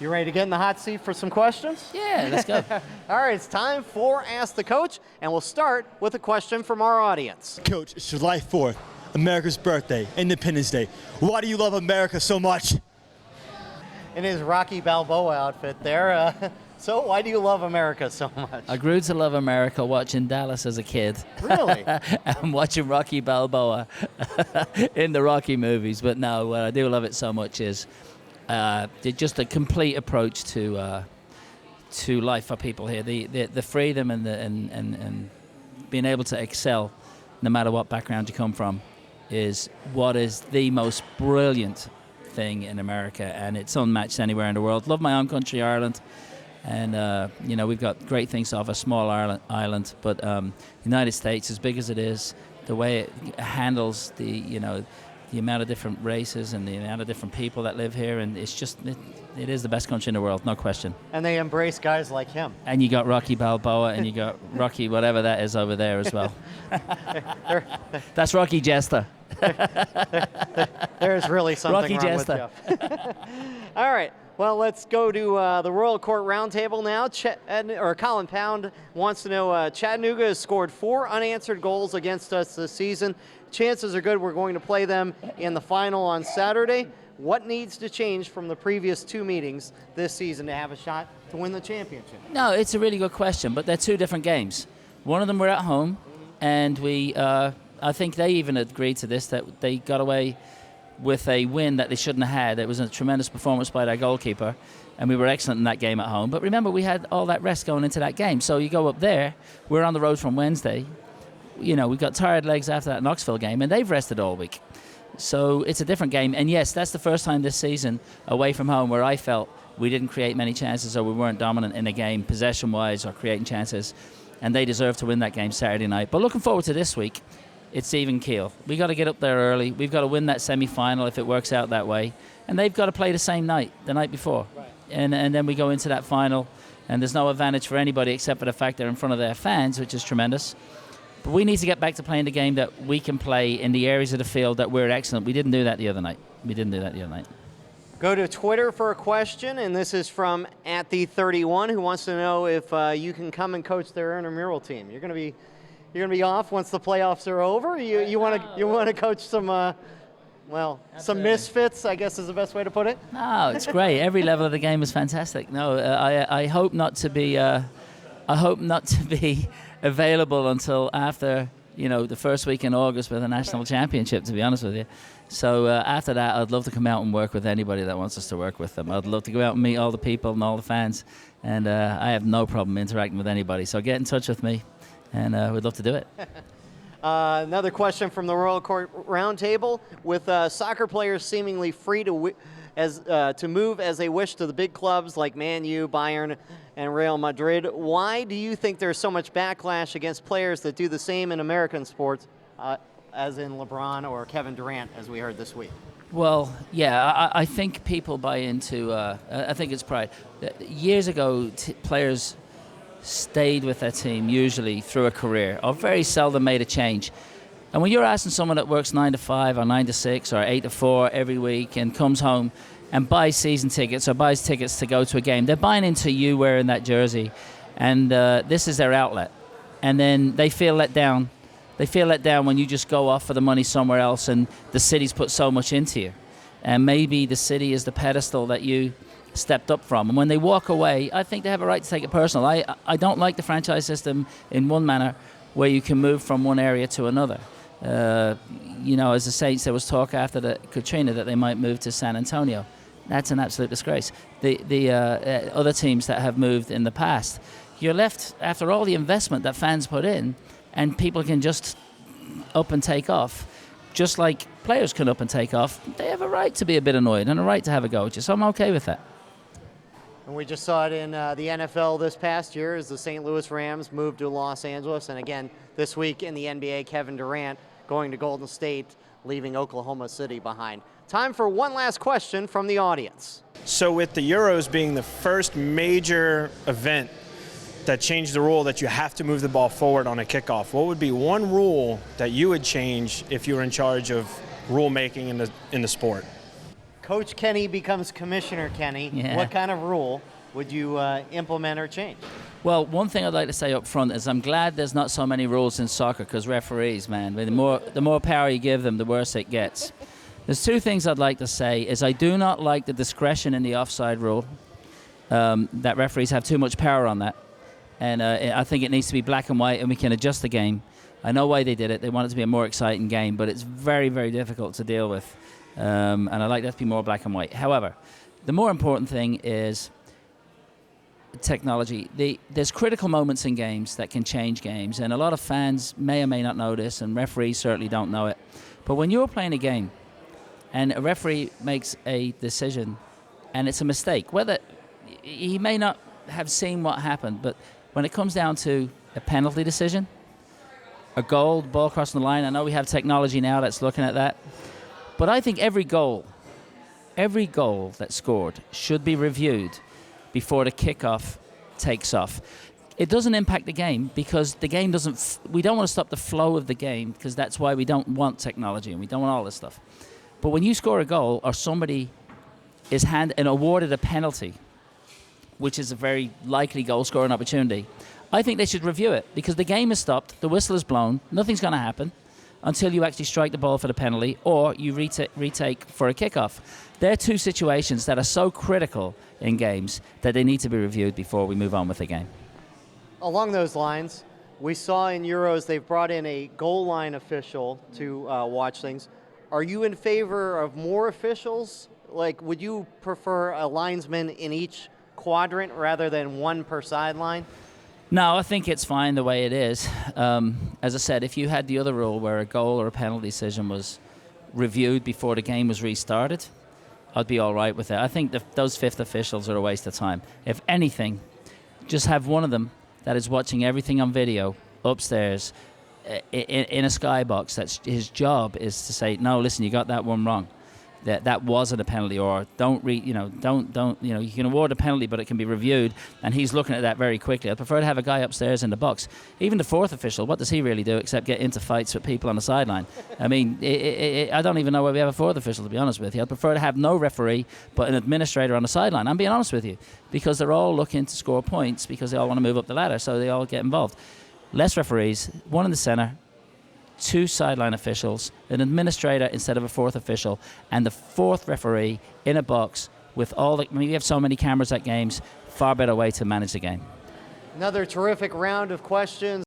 You ready to get in the hot seat for some questions? Yeah, let's go. All right, it's time for Ask the Coach, and we'll start with a question from our audience. Coach, it's July 4th, America's birthday, Independence Day. Why do you love America so much? In his Rocky Balboa outfit there. So why do you love America so much? I grew to love America watching Dallas as a kid. Really? And watching Rocky Balboa in the Rocky movies. But no, what I do love it so much is just a complete approach to life for people here. The freedom and being able to excel no matter what background you come from is what is the most brilliant thing in America, and it's unmatched anywhere in the world. Love my own country, Ireland. And, we've got great things off a small island, but United States, as big as it is, the way it handles the amount of different races and the amount of different people that live here, and it's just, it is the best country in the world, no question. And they embrace guys like him. And you got Rocky Balboa, and you got Rocky whatever that is over there as well. That's Rocky Jester. There's really something Rocky wrong Jester. with Jeff. All right. Well, let's go to the Royal Court Roundtable now. Colin Pound wants to know, Chattanooga has scored 4 unanswered goals against us this season. Chances are good we're going to play them in the final on Saturday. What needs to change from the previous 2 meetings this season to have a shot to win the championship? No, it's a really good question, but they're 2 different games. One of them we're at home, and I think they even agreed to this, that they got away with a win that they shouldn't have had. It was a tremendous performance by their goalkeeper, and we were excellent in that game at home. But remember, we had all that rest going into that game. So you go up there, we're on the road from Wednesday. We've got tired legs after that Knoxville game, and they've rested all week. So it's a different game. And yes, that's the first time this season away from home where I felt we didn't create many chances, or we weren't dominant in a game possession-wise or creating chances. And they deserve to win that game Saturday night. But looking forward to this week, it's even keel. We got to get up there early. We've got to win that semi-final if it works out that way. And they've got to play the same night, the night before. Right. And then we go into that final, and there's no advantage for anybody except for the fact they're in front of their fans, which is tremendous. But we need to get back to playing the game that we can play in the areas of the field that we're excellent. We didn't do that the other night. Go to Twitter for a question, and this is from @the31, who wants to know if you can come and coach their intramural team. You're going to be off once the playoffs are over. You want to coach some some misfits, I guess is the best way to put it. No, it's great. Every level of the game is fantastic. No, I hope not to be. I hope not to be available until after the first week in August with the national championship. To be honest with you, so after that, I'd love to come out and work with anybody that wants us to work with them. I'd love to go out and meet all the people and all the fans, and I have no problem interacting with anybody. So get in touch with me. And we'd love to do it. Another question from the Royal Court Roundtable. With soccer players seemingly free to move as they wish to the big clubs like Man U, Bayern, and Real Madrid, why do you think there's so much backlash against players that do the same in American sports, as in LeBron or Kevin Durant, as we heard this week? Well, yeah, I think people buy into, I think it's pride. Years ago, players stayed with their team usually through a career, or very seldom made a change. And when you're asking someone that works 9 to 5 or 9 to 6 or 8 to 4 every week and comes home and buys season tickets or buys tickets to go to a game, they're buying into you wearing that jersey, and this is their outlet. And then they feel let down. They feel let down when you just go off for the money somewhere else, and the city's put so much into you. And maybe the city is the pedestal that you stepped up from. And when they walk away, I think they have a right to take it personal. I don't like the franchise system in one manner where you can move from one area to another. As the Saints, there was talk after the Katrina that they might move to San Antonio. That's an absolute disgrace. The other teams that have moved in the past, you're left after all the investment that fans put in, and people can just up and take off. Just like players can up and take off, they have a right to be a bit annoyed and a right to have a go at you, so I'm okay with that. And we just saw it in the NFL this past year as the St. Louis Rams moved to Los Angeles. And again, this week in the NBA, Kevin Durant going to Golden State, leaving Oklahoma City behind. Time for one last question from the audience. So with the Euros being the first major event that changed the rule that you have to move the ball forward on a kickoff, what would be one rule that you would change if you were in charge of rule making in the sport? Coach Kenny becomes Commissioner Kenny. Yeah. What kind of rule would you implement or change? Well, one thing I'd like to say up front is I'm glad there's not so many rules in soccer, because referees, man, the more power you give them, the worse it gets. There's two things I'd like to say. Is I do not like the discretion in the offside rule, that referees have too much power on that. And I think it needs to be black and white, and we can adjust the game. I know why they did it. They want it to be a more exciting game, but it's very, very difficult to deal with. And I like that to be more black and white. However, the more important thing is technology. There's critical moments in games that can change games, and a lot of fans may or may not know this, and referees certainly don't know it. But when you're playing a game and a referee makes a decision and it's a mistake, whether he may not have seen what happened, but when it comes down to a penalty decision, a goal, ball crossing the line, I know we have technology now that's looking at that, but I think every goal that's scored should be reviewed before the kickoff takes off. It doesn't impact the game, because the game doesn't. We don't want to stop the flow of the game, because that's why we don't want technology and we don't want all this stuff. But when you score a goal or somebody is awarded a penalty, which is a very likely goal-scoring opportunity, I think they should review it, because the game is stopped, the whistle is blown, nothing's going to happen until you actually strike the ball for the penalty or you retake for a kickoff. They're two situations that are so critical in games that they need to be reviewed before we move on with the game. Along those lines, we saw in Euros they've brought in a goal line official to watch things. Are you in favor of more officials? Like, would you prefer a linesman in each quadrant rather than one per sideline? No, I think it's fine the way it is. As I said, if you had the other rule where a goal or a penalty decision was reviewed before the game was restarted, I'd be all right with it. I think those fifth officials are a waste of time. If anything, just have one of them that is watching everything on video upstairs in a skybox. That's his job, is to say, no, listen, you got that one wrong. That wasn't a penalty, or you can award a penalty, but it can be reviewed, and he's looking at that very quickly. I'd prefer to have a guy upstairs in the box. Even the fourth official, what does he really do except get into fights with people on the sideline? I mean, I don't even know why we have a fourth official, to be honest with you. I'd prefer to have no referee, but an administrator on the sideline. I'm being honest with you, because they're all looking to score points, because they all want to move up the ladder, so they all get involved. Less referees, one in the center, two sideline officials, an administrator instead of a fourth official, and the fourth referee in a box with we have so many cameras at games, far better way to manage the game. Another terrific round of questions.